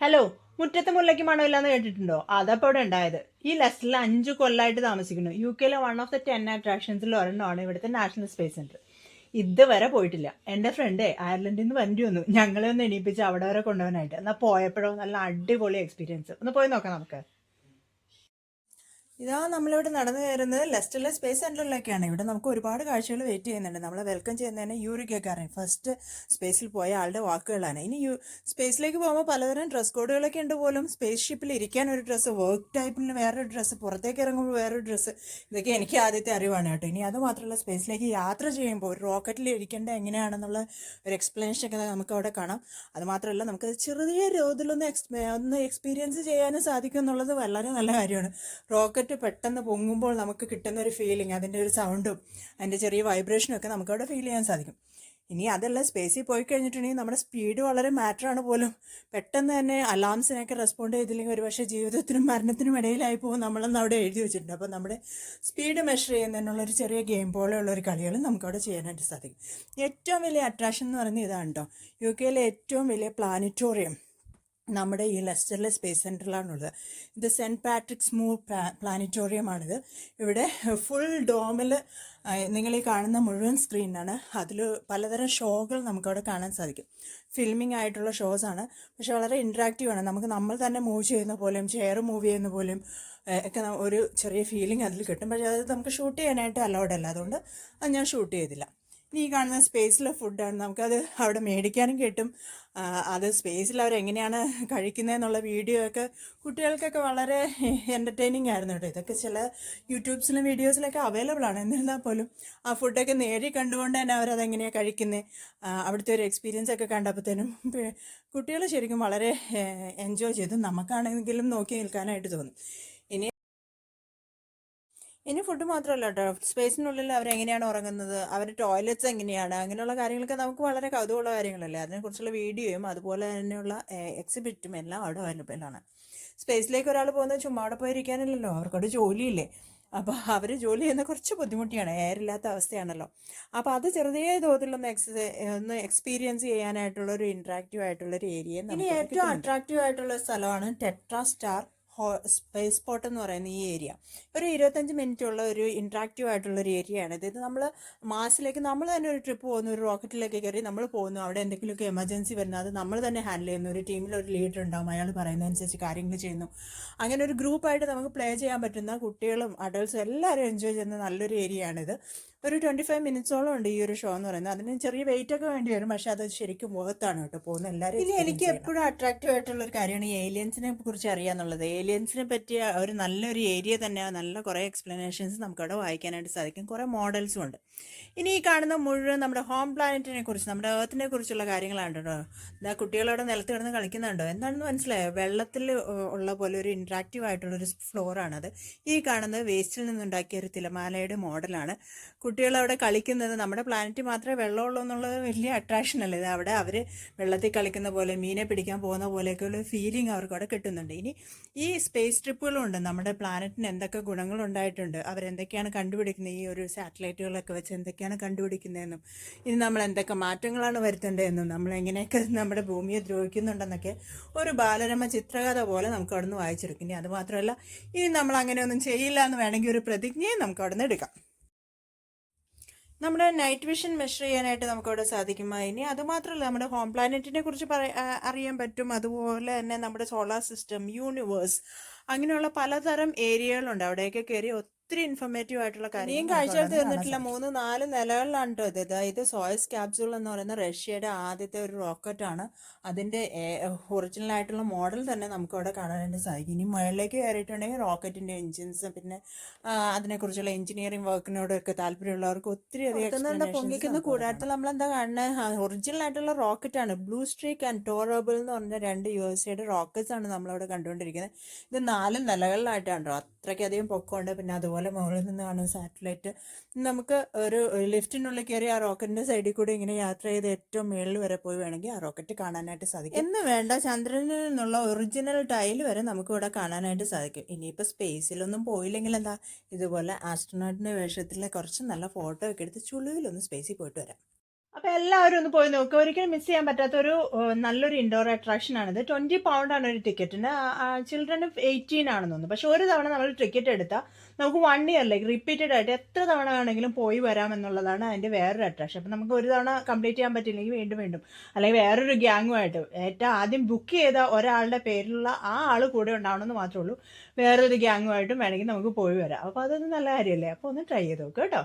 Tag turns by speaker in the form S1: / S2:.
S1: Hello, മുറ്റത്തെ മുല്ലയ്ക്ക് മണമില്ലാന്ന് കേട്ടിട്ടുണ്ടോ? അതപ്പോൾ ഇവിടെ ഉണ്ടായത്. ഈ ലെസ്റ്ററിൽ 5 കൊല്ലമായിട്ട് താമസിക്കുന്നു. UK വൺ ഓഫ് ദ 10 അട്രാക്ഷൻസിൽ ഒരെണ്ണമാണ് ഇവിടുത്തെ നാഷണൽ സ്പേസ് സെന്റർ. ഇതുവരെ പോയിട്ടില്ല. എൻ്റെ ഫ്രണ്ട് അയർലൻഡിൽ നിന്ന് വണ്ടി വന്നു ഞങ്ങളെ ഒന്ന് എണീപ്പിച്ച് അവിടെ വരെ കൊണ്ടുപോകാനായിട്ട്. എന്നാൽ പോയപ്പോഴോ നല്ല അടിപൊളി എക്സ്പീരിയൻസ്. ഒന്ന് പോയി നോക്കാം നമുക്ക്. ഇതാ നമ്മളിവിടെ നടന്നു കയറുന്നത് ലെസ്റ്ററിലെ സ്പേസ് സെന്ററിലേക്കാണ്. ഇവിടെ നമുക്ക് ഒരുപാട് കാഴ്ചകൾ വെയിറ്റ് ചെയ്യുന്നുണ്ട്. നമ്മളെ വെൽക്കം ചെയ്യുന്നതിന് യൂറി കേൾക്കാറേ ഫസ്റ്റ് സ്പേസിൽ പോയ ആളുടെ വാക്കുകളാണ്. ഇനി സ്പേസിലേക്ക് പോകുമ്പോൾ പലതരം ഡ്രസ് കോഡുകളൊക്കെ ഉണ്ട് പോലും. സ്പേസ് ഷിപ്പിൽ ഇരിക്കാൻ ഒരു ഡ്രസ്സ്, വർക്ക് ടൈപ്പിന് വേറൊരു ഡ്രസ്സ്, പുറത്തേക്ക് ഇറങ്ങുമ്പോൾ വേറൊരു ഡ്രസ്സ്. ഇതൊക്കെ എനിക്ക് ആദ്യത്തെ അറിവാണ് കേട്ടോ. ഇനി അത് മാത്രമല്ല, സ്പേസിലേക്ക് യാത്ര ചെയ്യുമ്പോൾ ഒരു റോക്കറ്റിൽ ഇരിക്കേണ്ടത് എങ്ങനെയാണെന്നുള്ള ഒരു എക്സ്പ്ലനേഷൻ ഒക്കെ നമുക്ക് അവിടെ കാണാം. അതുമാത്രമല്ല, നമുക്ക് ചെറിയ തോതിലൊന്ന് ഒന്ന് എക്സ്പീരിയൻസ് ചെയ്യാനും സാധിക്കും എന്നുള്ളത് വളരെ നല്ല കാര്യമാണ്. റോക്കറ്റ് പെട്ടെന്ന് പൊങ്ങുമ്പോൾ നമുക്ക് കിട്ടുന്ന ഒരു ഫീലിംഗ്, അതിൻ്റെ ഒരു സൗണ്ടും അതിൻ്റെ ചെറിയ വൈബ്രേഷനും ഒക്കെ നമുക്കവിടെ ഫീൽ ചെയ്യാൻ സാധിക്കും. ഇനി അതല്ല, സ്പേസിൽ പോയി കഴിഞ്ഞിട്ടുണ്ടെങ്കിൽ നമ്മുടെ സ്പീഡ് വളരെ മാറ്ററാണ് പോലും. പെട്ടെന്ന് തന്നെ അലാംസിനൊക്കെ റെസ്പോണ്ട് ചെയ്തില്ലെങ്കിൽ ഒരുപക്ഷെ ജീവിതത്തിനും മരണത്തിനും ഇടയിലായി പോകും നമ്മളെന്ന് അവിടെ എഴുതി വെച്ചിട്ടുണ്ട്. അപ്പോൾ നമ്മുടെ സ്പീഡ് മെഷർ ചെയ്യുന്നതിനുള്ളൊരു ചെറിയ ഗെയിം പോലെയുള്ളൊരു കളികൾ നമുക്കവിടെ ചെയ്യാനായിട്ട് സാധിക്കും. ഏറ്റവും വലിയ അട്രാക്ഷൻ എന്ന് പറയുന്നത് ഇതാണ് കേട്ടോ. UK ഏറ്റവും വലിയ പ്ലാനറ്റോറിയം നമ്മുടെ ഈ ലെസ്റ്ററിലെ സ്പേസ് സെൻറ്ററിലാണുള്ളത്. ഇത് സെൻറ്റ് പാട്രിക്സ് മൂർ പ്ലാനറ്റോറിയമാണിത്. ഇവിടെ ഫുൾ ഡോമിൽ നിങ്ങൾ ഈ കാണുന്ന മുഴുവൻ സ്ക്രീനാണ്. അതിൽ പലതരം ഷോകൾ നമുക്കവിടെ കാണാൻ സാധിക്കും. ഫിൽമിംഗ് ആയിട്ടുള്ള ഷോസാണ്, പക്ഷെ വളരെ ഇൻട്രാക്റ്റീവ് ആണ്. നമ്മൾ തന്നെ മൂവ് ചെയ്യുന്ന പോലെയും ചെയർ മൂവ് ചെയ്യുന്ന പോലെയും ഒക്കെ ഒരു ചെറിയ ഫീലിംഗ് അതിൽ കിട്ടും. പക്ഷേ അത് നമുക്ക് ഷൂട്ട് ചെയ്യാനായിട്ട് അലൗഡ് അല്ല, അതുകൊണ്ട് അത് ഞാൻ ഷൂട്ട് ചെയ്തില്ല. ഇനി ഈ കാണുന്ന സ്പേസിലെ ഫുഡാണ്. നമുക്കത് അവിടെ മേടിക്കാനും കിട്ടും. അത് സ്പേസിൽ അവരെങ്ങനെയാണ് കഴിക്കുന്നതെന്നുള്ള വീഡിയോ ഒക്കെ കുട്ടികൾക്കൊക്കെ വളരെ എൻ്റർടൈനിങ് ആയിരുന്നു കേട്ടോ. ഇതൊക്കെ ചില യൂട്യൂബ്സിലും വീഡിയോസിലൊക്കെ അവൈലബിൾ ആണ്. എന്നിരുന്നാൽ പോലും ആ ഫുഡൊക്കെ നേരി കണ്ടുകൊണ്ട് തന്നെ അവരതെങ്ങനെയാണ് കഴിക്കുന്നത്, അവിടുത്തെ ഒരു എക്സ്പീരിയൻസ് ഒക്കെ കണ്ടപ്പോഴത്തേനും കുട്ടികൾ ശരിക്കും വളരെ എൻജോയ് ചെയ്തു. നമുക്കാണെങ്കിലും നോക്കി നിൽക്കാനായിട്ട് തോന്നും. ഇനി ഫുഡ് മാത്രമല്ല കേട്ടോ, സ്പേസിനുള്ളിൽ അവരെങ്ങനെയാണ് ഉറങ്ങുന്നത്, അവരുടെ ടോയ്ലറ്റ്സ് എങ്ങനെയാണ്, അങ്ങനെയുള്ള കാര്യങ്ങളൊക്കെ നമുക്ക് വളരെ കൗതുകമുള്ള കാര്യങ്ങളല്ലേ. അതിനെക്കുറിച്ചുള്ള വീഡിയോയും അതുപോലെ തന്നെയുള്ള എക്സിബിറ്റും എല്ലാം അവിടെ അവൈലബിൾ ആണ്. സ്പേസിലേക്ക് ഒരാൾ പോകുന്നത് ചുമ്മാ അവിടെ പോയിരിക്കാനല്ലല്ലോ, അവർക്കവിടെ ജോലിയില്ലേ. അപ്പോൾ അവർ ജോലി ചെയ്യുന്ന കുറച്ച് ബുദ്ധിമുട്ടിയാണ്, എയറില്ലാത്ത അവസ്ഥയാണല്ലോ. അപ്പോൾ അത് ചെറിയ തോതിലൊന്ന് ഒന്ന് എക്സ്പീരിയൻസ് ചെയ്യാനായിട്ടുള്ള ഒരു ഇൻട്രാക്റ്റീവ് ആയിട്ടുള്ളൊരു ഏരിയ. ഇനി ഏറ്റവും അട്രാക്റ്റീവ് ആയിട്ടുള്ള സ്ഥലമാണ് ടെട്രാ സ്റ്റാർ സ്പേസ് സ്പോട്ട് എന്ന് പറയുന്ന ഈ ഏരിയ. ഒരു 25 മിനിറ്റ് ഉള്ള ഒരു ഇൻട്രാക്റ്റീവ് ആയിട്ടുള്ളൊരു ഏരിയയാണ് ഇത്. നമ്മൾ മാർസിലേക്ക് നമ്മൾ തന്നെ ഒരു ട്രിപ്പ് പോകുന്നു, ഒരു റോക്കറ്റിലേക്ക് കയറി നമ്മൾ പോകുന്നു. അവിടെ എന്തെങ്കിലുമൊക്കെ എമർജൻസി വരുന്നത് അത് നമ്മൾ തന്നെ ഹാൻഡിൽ ചെയ്യുന്നു. ഒരു ടീമിൽ ഒരു ലീഡർ ഉണ്ടാവും, അയാൾ പറയുന്നതനുസരിച്ച് കാര്യങ്ങൾ ചെയ്യുന്നു. അങ്ങനെ ഒരു ഗ്രൂപ്പായിട്ട് നമുക്ക് പ്ലേ ചെയ്യാൻ പറ്റുന്ന, കുട്ടികളും അഡൾട്ട്സും എല്ലാവരും എൻജോയ് ചെയ്യുന്ന നല്ലൊരു ഏരിയയാണിത്. ഒരു 25 മിനിറ്റ്സോളം ഉണ്ട് ഈ ഒരു ഷോ എന്ന് പറയുന്നത്. അതിന് ചെറിയ വെയിറ്റ് ഒക്കെ വേണ്ടി വരും, പക്ഷെ അത് ശരിക്കും മുഖത്താണ് കേട്ടോ പോകുന്നത് എല്ലാവരും. ഇനി എനിക്ക് എപ്പോഴും അട്രാക്റ്റീവ് ആയിട്ടുള്ള ഒരു കാര്യമാണ് ഈ ഏലിയൻസിനെ കുറിച്ച് അറിയാന്നുള്ളത്. ഏലിയൻസിനെ പറ്റിയ ഒരു നല്ലൊരു ഏരിയ തന്നെ, നല്ല കുറേ എക്സ്പ്ലനേഷൻസ് നമുക്കവിടെ വായിക്കാനായിട്ട് സാധിക്കും. കുറേ മോഡൽസും ഉണ്ട്. ഇനി ഈ കാണുന്ന മുഴുവൻ നമ്മുടെ ഹോം പ്ലാനറ്റിനെ കുറിച്ച്, നമ്മുടെ ഏർത്തിനെ കുറിച്ചുള്ള കാര്യങ്ങളാണ് കേട്ടോ. എന്താ കുട്ടികളവിടെ നിലത്ത് കിടന്ന് കളിക്കുന്നുണ്ടോ, എന്താണെന്ന് മനസ്സിലായോ? വെള്ളത്തിൽ ഉള്ള പോലെ ഒരു ഇൻട്രാക്റ്റീവ് ആയിട്ടുള്ളൊരു ഫ്ലോറാണത്. ഈ കാണുന്നത് വേസ്റ്റിൽ നിന്നുണ്ടാക്കിയ ഒരു തിലമാലയുടെ മോഡലാണ്. കുട്ടികളവിടെ കളിക്കുന്നത്, നമ്മുടെ പ്ലാനറ്റ് മാത്രമേ വെള്ളമുള്ളൂ എന്നുള്ളത് വലിയ അട്രാക്ഷൻ അല്ലേ. ഇത് അവിടെ അവർ വെള്ളത്തിൽ കളിക്കുന്ന പോലെ, മീനെ പിടിക്കാൻ പോകുന്ന പോലെയൊക്കെയുള്ള ഫീലിംഗ് അവർക്ക് അവിടെ കിട്ടുന്നുണ്ട്. ഇനി ഈ സ്പേസ് ട്രിപ്പുകളുണ്ട്. നമ്മുടെ പ്ലാനറ്റിന് എന്തൊക്കെ ഗുണങ്ങളുണ്ടായിട്ടുണ്ട്, അവരെന്തൊക്കെയാണ് കണ്ടുപിടിക്കുന്നത്, ഈ ഒരു സാറ്റലൈറ്റുകളൊക്കെ വെച്ച് എന്തൊക്കെയാണ് കണ്ടുപിടിക്കുന്നതെന്നും ഇനി നമ്മൾ എന്തൊക്കെ മാറ്റങ്ങളാണ് വരുത്തേണ്ടതെന്നും നമ്മൾ എങ്ങനെയൊക്കെ നമ്മുടെ ഭൂമിയെ ദ്രോഹിക്കുന്നുണ്ടെന്നൊക്കെ ഒരു ബാലരമ ചിത്രകഥ പോലെ നമുക്ക് അവിടെ നിന്ന് വായിച്ചെടുക്കും. ഇനി അതുമാത്രമല്ല, ഇനി നമ്മൾ അങ്ങനെയൊന്നും ചെയ്യില്ല എന്ന് വേണമെങ്കിൽ ഒരു പ്രതിജ്ഞയും നമുക്ക് അവിടെ നിന്ന് എടുക്കാം. നമ്മുടെ നൈറ്റ് വിഷൻ മെഷർ ചെയ്യാനായിട്ട് നമുക്കവിടെ സാധിക്കും. ഇനി അതുമാത്രമല്ല, നമ്മുടെ ഹോം പ്ലാനറ്റിനെ കുറിച്ച് അറിയാൻ പറ്റും. അതുപോലെ തന്നെ നമ്മുടെ സോളാർ സിസ്റ്റം, യൂണിവേഴ്സ്, അങ്ങനെയുള്ള പലതരം ഏരിയകളുണ്ട്. അവിടെയൊക്കെ കയറി ഒത്തിരി ഇൻഫോർമേറ്റീവ് ആയിട്ടുള്ള കാര്യം. കാഴ്ചകൾ തീർന്നിട്ടില്ല, 3-4 നിലകളിലാണ് കേട്ടോ ഇത് സോയസ് ക്യാപ്സ്യൂൾ എന്ന് പറയുന്ന റഷ്യയുടെ ആദ്യത്തെ ഒരു റോക്കറ്റാണ്. അതിൻ്റെ ഒറിജിനൽ ആയിട്ടുള്ള മോഡൽ തന്നെ നമുക്ക് അവിടെ കാണാനായിട്ട് സാധിക്കും. ഇനി മുകളിലേക്ക് കയറിയിട്ടുണ്ടെങ്കിൽ റോക്കറ്റിൻ്റെ എഞ്ചിൻസ്, പിന്നെ അതിനെക്കുറിച്ചുള്ള എഞ്ചിനീയറിംഗ് വർക്കിനോടൊക്കെ താല്പര്യമുള്ളവർക്ക് ഒത്തിരി അധികം പൊങ്ങിക്കുന്ന കൂടാരത്തിൽ നമ്മളെന്താ കാണുന്നത്, ഒറിജിനൽ ആയിട്ടുള്ള റോക്കറ്റാണ്. ബ്ലൂ സ്ട്രീക്ക് ആൻഡ് ടോറബിൾ എന്ന് പറഞ്ഞ 2 USA റോക്കറ്റ്സ് ആണ് നമ്മളവിടെ കണ്ടുകൊണ്ടിരിക്കുന്നത്. ഇത് 4 നിലകളിലായിട്ടാണ്. അത്രയ്ക്കധികം പൊക്കമുണ്ട്. പിന്നെ അതുപോലെ മുകളിൽ നിന്ന് കാണുന്ന സാറ്റലൈറ്റ്, നമുക്ക് ഒരു ലിഫ്റ്റിനുള്ളിൽ കയറി ആ റോക്കറ്റിൻ്റെ സൈഡിൽ കൂടി ഇങ്ങനെ യാത്ര ചെയ്ത് ഏറ്റവും മുകളിൽ വരെ പോയി വേണമെങ്കിൽ ആ റോക്കറ്റ് കാണാനായിട്ട് സാധിക്കും. എന്ന് വേണ്ട, ചന്ദ്രനിൽ നിന്നുള്ള ഒറിജിനൽ ടൈൽ വരെ നമുക്ക് ഇവിടെ കാണാനായിട്ട് സാധിക്കും. ഇനിയിപ്പോൾ സ്പേസിലൊന്നും പോയില്ലെങ്കിൽ എന്താ, ഇതുപോലെ ആസ്ട്രോനോട്ടിൻ്റെ വേഷത്തിൽ കുറച്ച് നല്ല ഫോട്ടോ ഒക്കെ എടുത്ത് ചുളുവിലൊന്ന് സ്പേസിൽ പോയിട്ട് വരാം. അപ്പൊ എല്ലാവരും ഒന്ന് പോയി നോക്കുക. ഒരിക്കലും മിസ് ചെയ്യാൻ പറ്റാത്ത ഒരു നല്ലൊരു ഇൻഡോർ അട്രാക്ഷൻ ആണിത്. 20 പൗണ്ടാണ് ഒരു ടിക്കറ്റിന്. ചിൽഡ്രന് 18 ആണെന്ന് തോന്നുന്നു. പക്ഷെ ഒരു തവണ നമ്മൾ ടിക്കറ്റ് എടുത്താൽ നമുക്ക് 1 ഇയറിലേക്ക് റിപ്പീറ്റഡ് ആയിട്ട് എത്ര തവണ വേണമെങ്കിലും പോയി വരാം എന്നുള്ളതാണ് അതിന്റെ വേറൊരു അട്രാക്ഷൻ. അപ്പം നമുക്ക് ഒരു തവണ കംപ്ലീറ്റ് ചെയ്യാൻ പറ്റില്ലെങ്കിൽ വീണ്ടും വീണ്ടും, അല്ലെങ്കിൽ വേറൊരു ഗ്യാങ്ങുമായിട്ട് ഏറ്റവും ആദ്യം ബുക്ക് ചെയ്ത ഒരാളുടെ പേരിലുള്ള ആ ആൾ കൂടെ ഉണ്ടാവണമെന്ന് മാത്രമേ ഉള്ളൂ. വേറൊരു ഗ്യാങ്ങുമായിട്ടും വേണമെങ്കിൽ നമുക്ക് പോയി വരാം. അപ്പോൾ അതൊരു നല്ല കാര്യമല്ലേ. അപ്പോൾ ഒന്ന് ട്രൈ ചെയ്ത് നോക്കുക കേട്ടോ.